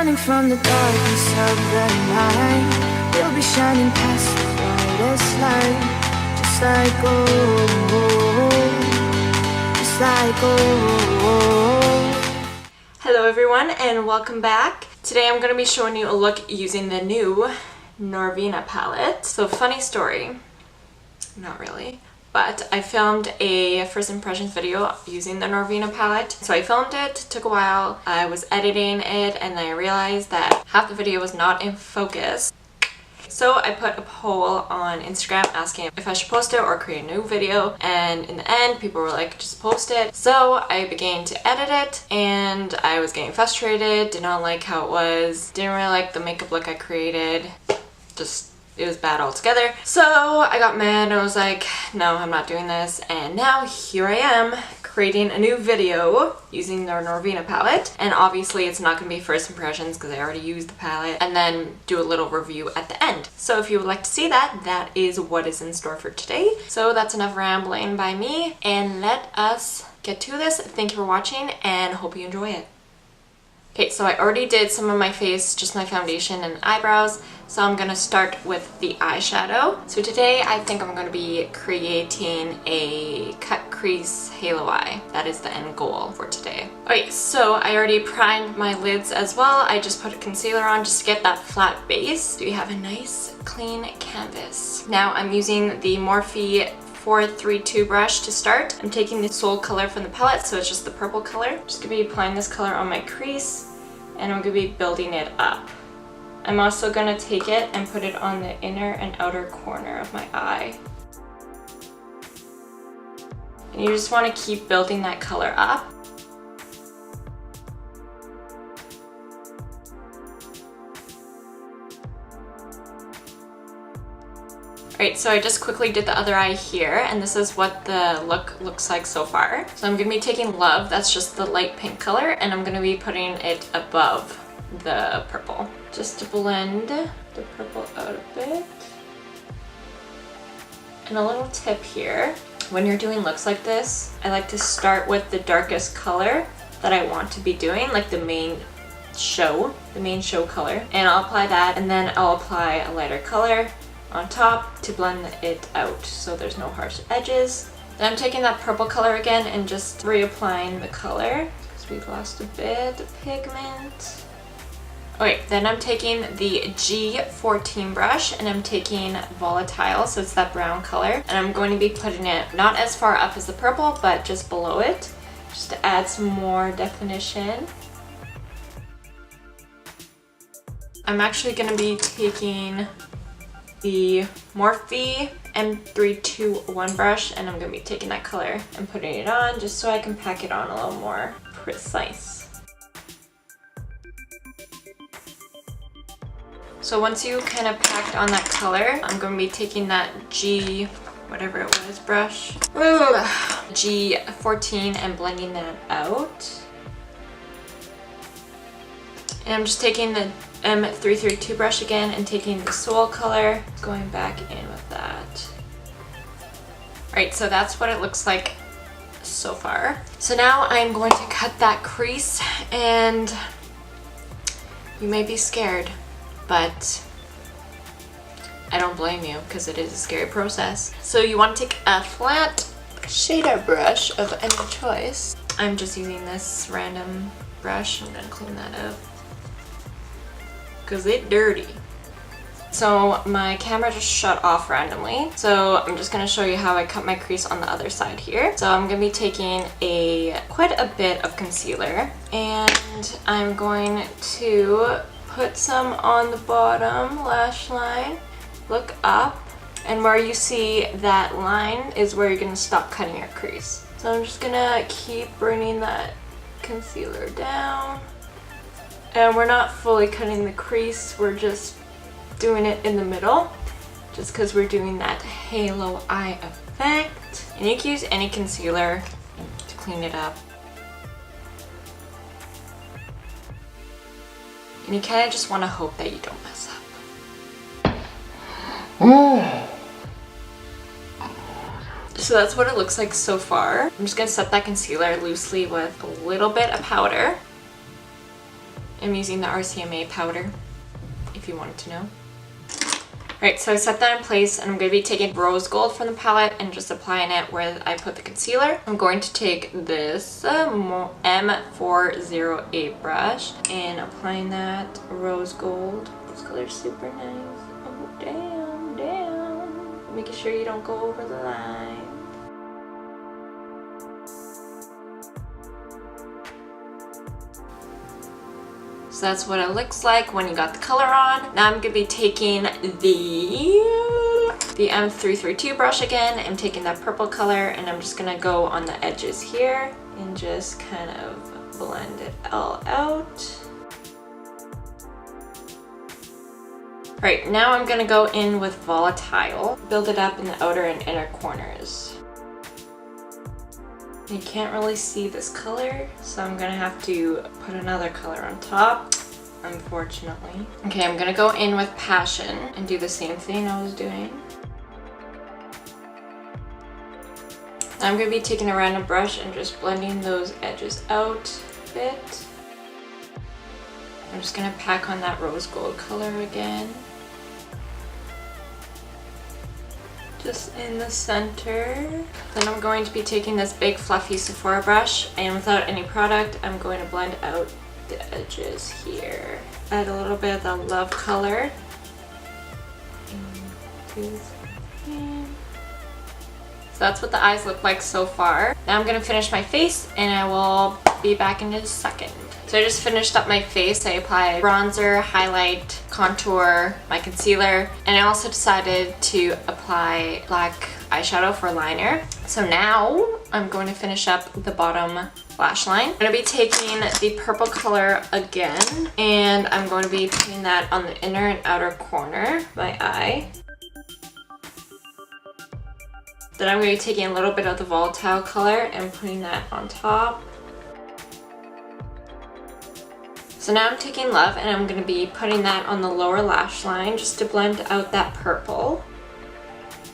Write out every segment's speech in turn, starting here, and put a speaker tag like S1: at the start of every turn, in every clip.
S1: running from the darkness of the night. We'll be shining past the brightest light, just like gold, just like gold.
S2: Hello everyone and welcome back. Today I'm going to be showing you a look using the new Norvina palette. So funny story, not really, but I filmed a first impressions video using the Norvina palette. So I filmed it, took a while, I was editing it, and then I realized that half the video was not in focus. So I put a poll on Instagram asking if I should post it or create a new video, and in the end people were like, just post it. So I began to edit it and I was getting frustrated, did not like how it was, didn't really like the makeup look I created, it was bad altogether. So I got mad and I was like, no, I'm not doing this. And now here I am creating a new video using the Norvina palette. And obviously it's not going to be first impressions because I already used the palette, and then do a little review at the end. So if you would like to see that, that is what is in store for today. So that's enough rambling by me, and let us get to this. Thank you for watching and hope you enjoy it. Okay, so I already did some of my face, just my foundation and eyebrows, so I'm gonna start with the eyeshadow. So today I think I'm gonna be creating a cut crease halo eye. That is the end goal for today. Okay, so I already primed my lids as well. I just put a concealer on just to get that flat base. So we have a nice clean canvas. Now I'm using the Morphe 432 brush to start. I'm taking the Soul color from the palette, so it's just the purple color. Just gonna be applying this color on my crease, and I'm gonna be building it up. I'm also gonna take it and put it on the inner and outer corner of my eye. And you just wanna keep building that color up. Alright, so I just quickly did the other eye here, and this is what the look looks like so far. So I'm going to be taking Love, that's just the light pink color, and I'm going to be putting it above the purple. Just to blend the purple out a bit. And a little tip here, when you're doing looks like this, I like to start with the darkest color that I want to be doing, like the main show color. And I'll apply that, and then I'll apply a lighter color on top to blend it out so there's no harsh edges. Then I'm taking that purple color again and just reapplying the color because we've lost a bit of pigment. Okay, then I'm taking the G14 brush and I'm taking Volatile, so it's that brown color, and I'm going to be putting it not as far up as the purple but just below it, just to add some more definition. I'm actually going to be taking the Morphe M321 brush, and I'm going to be taking that color and putting it on just so I can pack it on a little more precise. So once you kind of packed on that color, I'm going to be taking that whatever it was brush, G14, and blending that out. And I'm just taking the M332 brush again and taking the Soul color, going back in with that. Alright, so that's what it looks like so far. So now I'm going to cut that crease, and you may be scared, but I don't blame you because it is a scary process. So you want to take a flat shader brush of any choice. I'm just using this random brush. I'm gonna clean that up because it's dirty. So my camera just shut off randomly. So I'm just gonna show you how I cut my crease on the other side here. So I'm gonna be taking quite a bit of concealer, and I'm going to put some on the bottom lash line, look up, and where you see that line is where you're gonna stop cutting your crease. So I'm just gonna keep bringing that concealer down. And we're not fully cutting the crease, we're just doing it in the middle, just because we're doing that halo eye effect. And you can use any concealer to clean it up. And you kind of just want to hope that you don't mess up. So that's what it looks like so far. I'm just going to set that concealer loosely with a little bit of powder. I'm using the RCMA powder, if you wanted to know. Alright, so I set that in place and I'm going to be taking rose gold from the palette and just applying it where I put the concealer. I'm going to take this M408 brush and applying that rose gold. This color's super nice. Oh, damn, damn. Making sure you don't go over the line. So that's what it looks like when you got the color on. Now I'm going to be taking the M332 brush again. I'm taking that purple color and I'm just going to go on the edges here and just kind of blend it all out. Alright, now I'm going to go in with Volatile. Build it up in the outer and inner corners. You can't really see this color, so I'm gonna have to put another color on top, unfortunately. Okay, I'm gonna go in with Passion and do the same thing I was doing. I'm gonna be taking a random brush and just blending those edges out a bit. I'm just gonna pack on that rose gold color again. Just in the center. Then I'm going to be taking this big fluffy Sephora brush and without any product, I'm going to blend out the edges here. Add a little bit of the love color. So that's what the eyes look like so far. Now I'm going to finish my face and I will be back in a second. So I just finished up my face. I applied bronzer, highlight, contour, my concealer, and I also decided to apply black eyeshadow for liner. So now I'm going to finish up the bottom lash line. I'm going to be taking the purple color again, and I'm going to be putting that on the inner and outer corner of my eye. Then I'm going to be taking a little bit of the Volatile color and putting that on top. So now I'm taking Love and I'm going to be putting that on the lower lash line just to blend out that purple.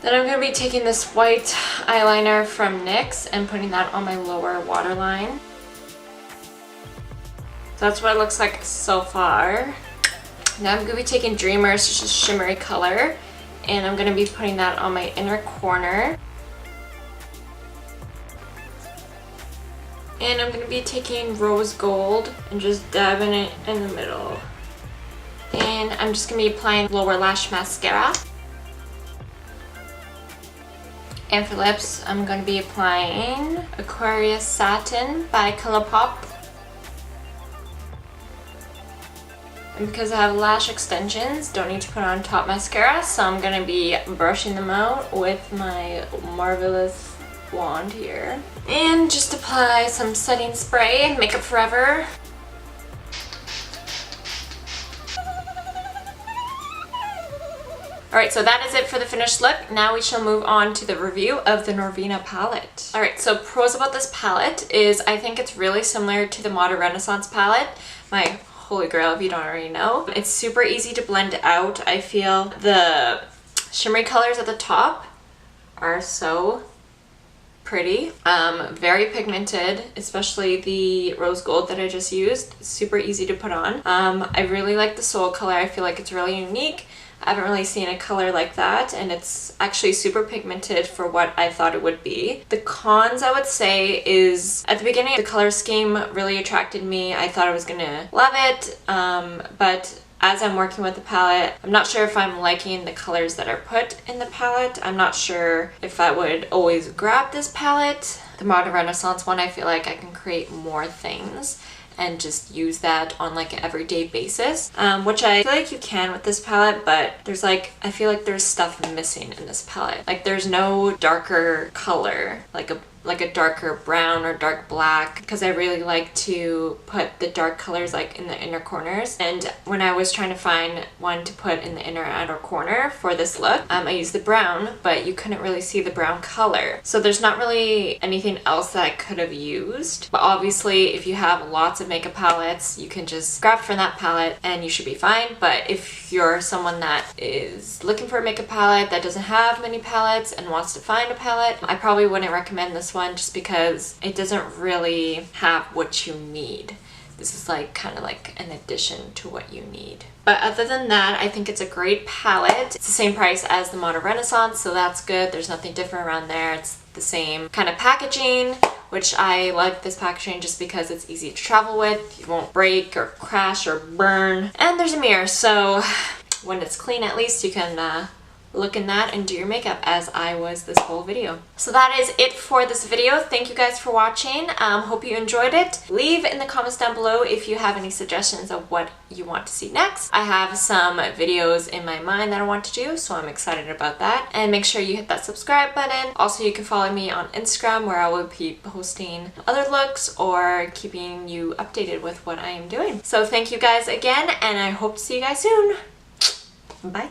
S2: Then I'm going to be taking this white eyeliner from NYX and putting that on my lower waterline. So that's what it looks like so far. Now I'm going to be taking Dreamers, which is shimmery color, and I'm going to be putting that on my inner corner. And I'm going to be taking rose gold and just dabbing it in the middle. And I'm just going to be applying lower lash mascara. And for lips, I'm going to be applying Aquarius Satin by ColourPop. And because I have lash extensions, don't need to put on top mascara, so I'm going to be brushing them out with my marvelous wand here. And just apply some setting spray and Makeup Forever. Alright, so that is it for the finished look. Now we shall move on to the review of the Norvina palette. Alright, so pros about this palette is I think it's really similar to the Modern Renaissance palette, my holy grail if you don't already know. It's super easy to blend out. I feel the shimmery colors at the top are so pretty, very pigmented, especially the rose gold that I just used. Super easy to put on. I really like the Soul color. I feel like it's really unique. I haven't really seen a color like that, and it's actually super pigmented for what I thought it would be. The cons, I would say, is at the beginning the color scheme really attracted me. I thought I was gonna love it, but as I'm working with the palette, I'm not sure if I'm liking the colors that are put in the palette. I'm not sure if I would always grab this palette. The Modern Renaissance one, I feel like I can create more things and just use that on like an everyday basis, which I feel like you can with this palette, but there's like, I feel like there's stuff missing in this palette. Like there's no darker color, like a darker brown or dark black, because I really like to put the dark colors like in the inner corners. And when I was trying to find one to put in the inner and outer corner for this look, I used the brown, but you couldn't really see the brown color. So there's not really anything else that I could have used. But obviously if you have lots of makeup palettes, you can just grab from that palette and you should be fine. But if you're someone that is looking for a makeup palette that doesn't have many palettes and wants to find a palette, I probably wouldn't recommend this one just because it doesn't really have what you need. this is like kind of like an addition to what you need. But other than that, I think it's a great palette. It's the same price as the Modern Renaissance, so that's good. There's nothing different around there. It's the same kind of packaging, which I like this packaging just because it's easy to travel with. You won't break or crash or burn. And there's a mirror, so when it's clean, at least you can look in that and do your makeup, as I was this whole video. So that is it for this video. Thank you guys for watching. Hope you enjoyed it. Leave in the comments down below if you have any suggestions of what you want to see next. I have some videos in my mind that I want to do, so I'm excited about that. And make sure you hit that subscribe button. Also, you can follow me on Instagram, where I will be posting other looks or keeping you updated with what I am doing. So thank you guys again, and I hope to see you guys soon. Bye.